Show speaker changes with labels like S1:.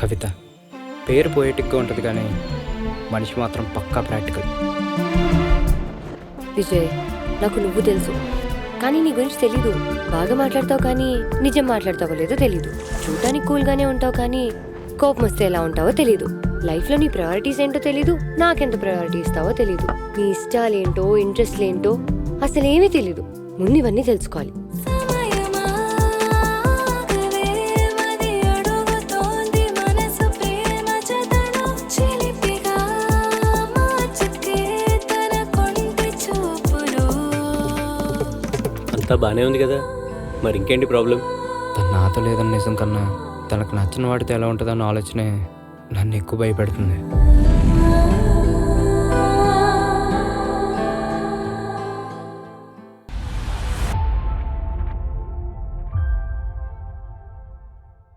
S1: కవిత పేరు పోయేటిక్గా ఉంటుంది కానీ మనిషి మాత్రం పక్కా ప్రాక్టికల్.
S2: విజయ్, నాకు నువ్వు తెలుసు, కానీ నీ గురించి తెలీదు. బాగా మాట్లాడతావు కానీ నిజం మాట్లాడతావో లేదో తెలీదు. చూడటానికి కూల్గానే ఉంటావు కానీ కోపం వస్తే ఎలా ఉంటావో తెలీదు. లైఫ్లో నీ ప్రయారిటీస్ ఏంటో తెలీదు, నాకెంత ప్రయారిటీ ఇస్తావో తెలీదు. నీ ఇష్టాలేంటో ఇంట్రెస్ట్లేంటో అసలేమీ తెలీదు. ముందు ఇవన్నీ తెలుసుకోవాలి.
S3: అంతా బాగానే ఉంది కదా, మరి ఇంకేంటి ప్రాబ్లం?
S1: తను నాతో లేదని నిజం కన్నా తనకు నచ్చిన వాడితో ఎలా ఉంటుందన్న ఆలోచనే నన్ను ఎక్కువ భయపెడుతుంది.